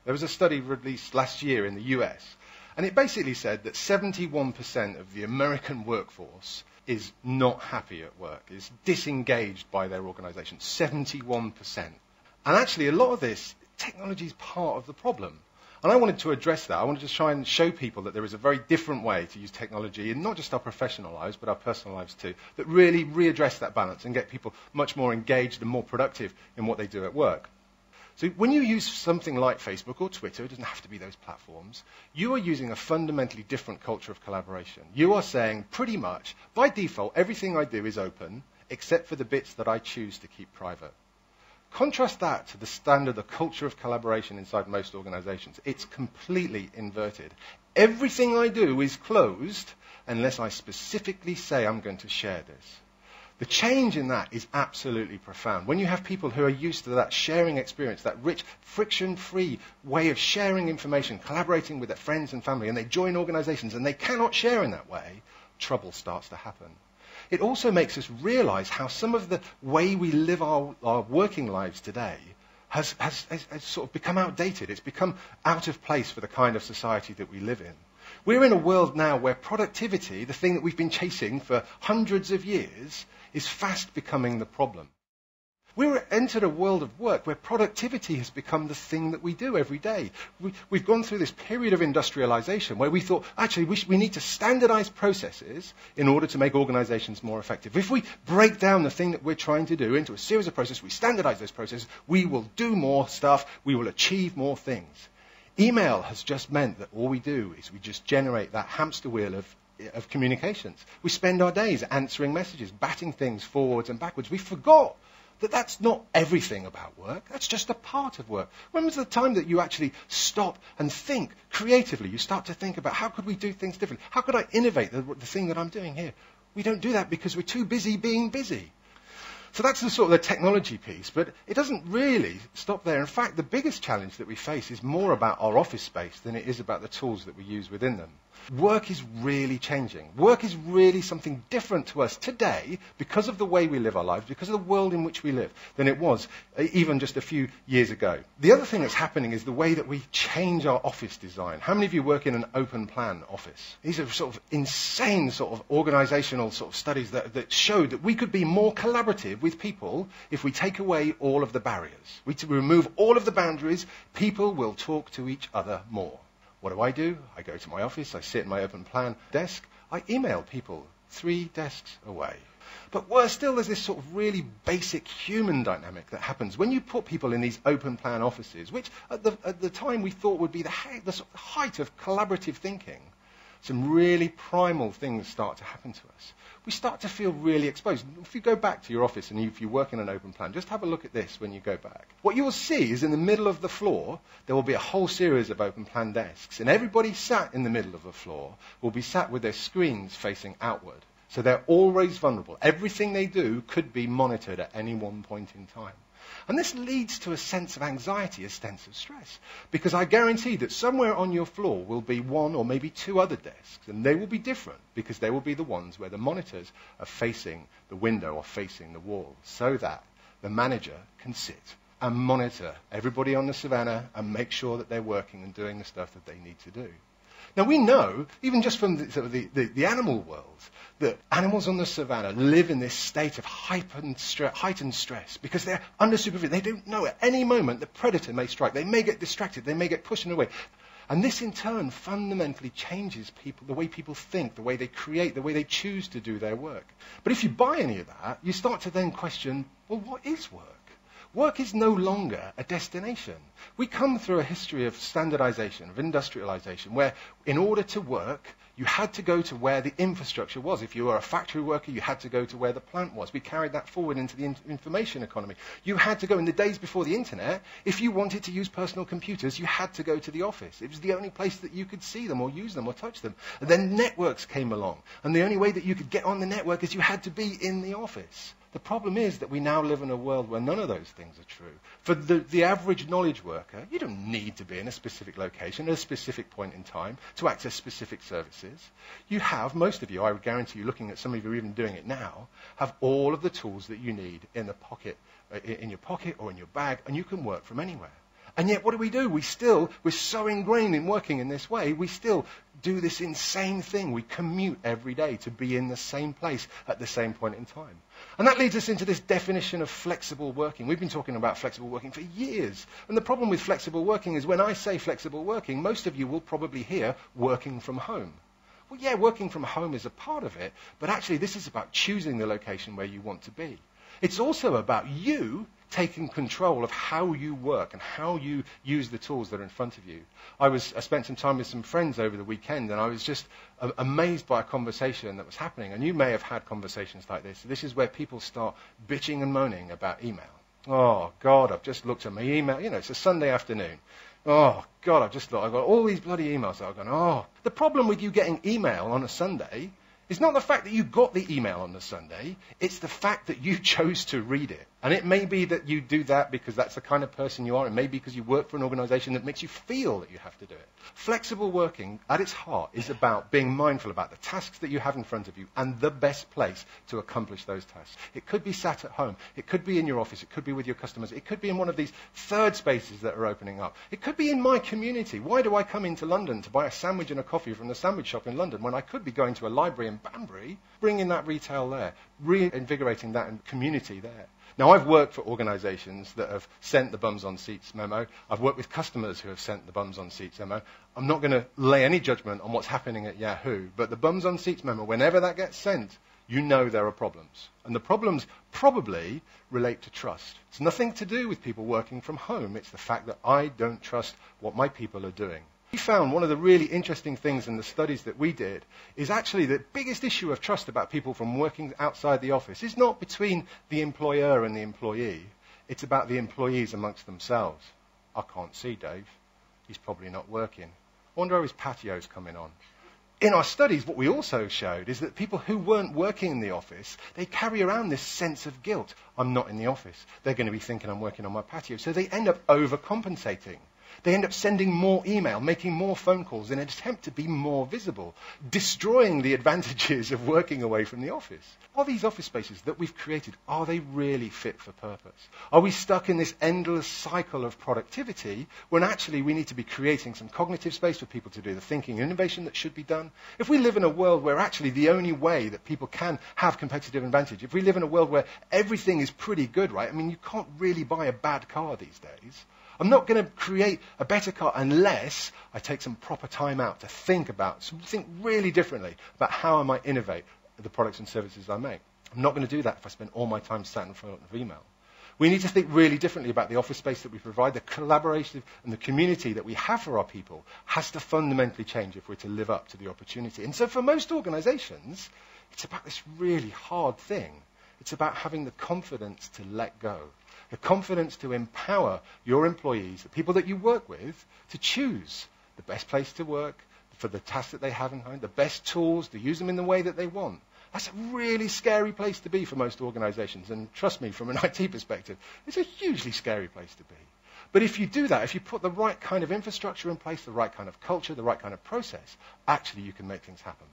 There was a study released last year in the US, and it basically said that 71% of the American workforce is not happy at work, is disengaged by their organization. 71%. And actually, a lot of this, technology is part of the problem. And I wanted to address that. I wanted to try and show people that there is a very different way to use technology in not just our professional lives, but our personal lives too, that really readdress that balance and get people much more engaged and more productive in what they do at work. So when you use something like Facebook or Twitter, it doesn't have to be those platforms, you are using a fundamentally different culture of collaboration. You are saying pretty much, by default, everything I do is open, except for the bits that I choose to keep private. Contrast that to the standard, the culture of collaboration inside most organizations. It's completely inverted. Everything I do is closed unless I specifically say I'm going to share this. The change in that is absolutely profound. When you have people who are used to that sharing experience, that rich, friction-free way of sharing information, collaborating with their friends and family, and they join organizations and they cannot share in that way, trouble starts to happen. It also makes us realize how some of the way we live our working lives today has sort of become outdated. It's become out of place for the kind of society that we live in. We're in a world now where productivity, the thing that we've been chasing for hundreds of years, is fast becoming the problem. We've entered a world of work where productivity has become the thing that we do every day. We've gone through this period of industrialization where we thought, actually, we need to standardize processes in order to make organizations more effective. If we break down the thing that we're trying to do into a series of processes, we standardize those processes, we will do more stuff, we will achieve more things. Email has just meant that all we do is we just generate that hamster wheel of communications. We spend our days answering messages, batting things forwards and backwards. We forgot that that's not everything about work. That's just a part of work. When was the time that you actually stop and think creatively? You start to think about how could we do things differently? How could I innovate the thing that I'm doing here? We don't do that because we're too busy being busy. So that's the sort of the technology piece, but it doesn't really stop there. In fact, the biggest challenge that we face is more about our office space than it is about the tools that we use within them. Work is really changing. Work is really something different to us today because of the way we live our lives, because of the world in which we live, than it was even just a few years ago. The other thing that's happening is the way that we change our office design. How many of you work in an open plan office? These are sort of insane sort of organizational sort of studies that show that we could be more collaborative with people if we take away all of the barriers. We remove all of the boundaries, people will talk to each other more. What do? I go to my office, I sit in my open plan desk, I email people 3 desks away. But worse still, there's this sort of really basic human dynamic that happens when you put people in these open plan offices, which at the time we thought would be the sort of height of collaborative thinking. Some really primal things start to happen to us. We start to feel really exposed. If you go back to your office and if you work in an open plan, just have a look at this when you go back. What you will see is in the middle of the floor, there will be a whole series of open plan desks. And everybody sat in the middle of the floor will be sat with their screens facing outward. So they're always vulnerable. Everything they do could be monitored at any one point in time. And this leads to a sense of anxiety, a sense of stress. Because I guarantee that somewhere on your floor will be 1 or maybe 2 other desks. And they will be different because they will be the ones where the monitors are facing the window or facing the wall. So that the manager can sit and monitor everybody on the savannah and make sure that they're working and doing the stuff that they need to do. Now we know, even just from the animal world, that animals on the savannah live in this state of heightened stress because they're under supervision. They don't know at any moment the predator may strike. They may get distracted. They may get pushed away. And this in turn fundamentally changes people, the way people think, the way they create, the way they choose to do their work. But if you buy any of that, you start to then question, well, what is work? Work is no longer a destination. We come through a history of standardization, of industrialization, where in order to work, you had to go to where the infrastructure was. If you were a factory worker, you had to go to where the plant was. We carried that forward into the information economy. You had to go, in the days before the internet, if you wanted to use personal computers, you had to go to the office. It was the only place that you could see them or use them or touch them. And then networks came along. And the only way that you could get on the network is you had to be in the office. The problem is that we now live in a world where none of those things are true. For the average knowledge worker, you don't need to be in a specific location at a specific point in time to access specific services. You have, most of you, I would guarantee you, looking at some of you even doing it now, have all of the tools that you need in the pocket, in your pocket or in your bag, and you can work from anywhere. And yet what do? We're so ingrained in working in this way, we still do this insane thing. We commute every day to be in the same place at the same point in time. And that leads us into this definition of flexible working. We've been talking about flexible working for years. And the problem with flexible working is when I say flexible working, most of you will probably hear working from home. Well, yeah, working from home is a part of it, but actually this is about choosing the location where you want to be. It's also about you taking control of how you work and how you use the tools that are in front of you. I spent some time with some friends over the weekend, and I was just amazed by a conversation that was happening. And you may have had conversations like this. This is where people start bitching and moaning about email. Oh, God, I've just looked at my email. You know, it's a Sunday afternoon. Oh, God, I've got all these bloody emails that I've gone, oh. The problem with you getting email on a Sunday is not the fact that you got the email on the Sunday, it's the fact that you chose to read it. And it may be that you do that because that's the kind of person you are. It may be because you work for an organization that makes you feel that you have to do it. Flexible working, at its heart, is about being mindful about the tasks that you have in front of you and the best place to accomplish those tasks. It could be sat at home. It could be in your office. It could be with your customers. It could be in one of these third spaces that are opening up. It could be in my community. Why do I come into London to buy a sandwich and a coffee from the sandwich shop in London when I could be going to a library in Banbury, bringing that retail there, reinvigorating that community there? Now, I've worked for organizations that have sent the bums on seats memo. I've worked with customers who have sent the bums on seats memo. I'm not going to lay any judgment on what's happening at Yahoo, but the bums on seats memo, whenever that gets sent, you know there are problems. And the problems probably relate to trust. It's nothing to do with people working from home. It's the fact that I don't trust what my people are doing. We found one of the really interesting things in the studies that we did is actually the biggest issue of trust about people from working outside the office is not between the employer and the employee. It's about the employees amongst themselves. I can't see Dave. He's probably not working. I wonder how his patio's coming on. In our studies, what we also showed is that people who weren't working in the office, they carry around this sense of guilt. I'm not in the office. They're going to be thinking I'm working on my patio. So they end up overcompensating. They end up sending more email, making more phone calls in an attempt to be more visible, destroying the advantages of working away from the office. Are these office spaces that we've created, are they really fit for purpose? Are we stuck in this endless cycle of productivity when actually we need to be creating some cognitive space for people to do the thinking and innovation that should be done? If we live in a world where actually the only way that people can have competitive advantage, if we live in a world where everything is pretty good, right? I mean, you can't really buy a bad car these days. I'm not going to create a better car unless I take some proper time out to think really differently about how I might innovate the products and services I make. I'm not going to do that if I spend all my time sat in front of email. We need to think really differently about the office space that we provide. The collaboration and the community that we have for our people has to fundamentally change if we're to live up to the opportunity. And so for most organizations, it's about this really hard thing. It's about having the confidence to let go. The confidence to empower your employees, the people that you work with, to choose the best place to work for the tasks that they have in mind, the best tools, to use them in the way that they want. That's a really scary place to be for most organizations. And trust me, from an IT perspective, it's a hugely scary place to be. But if you do that, if you put the right kind of infrastructure in place, the right kind of culture, the right kind of process, actually you can make things happen.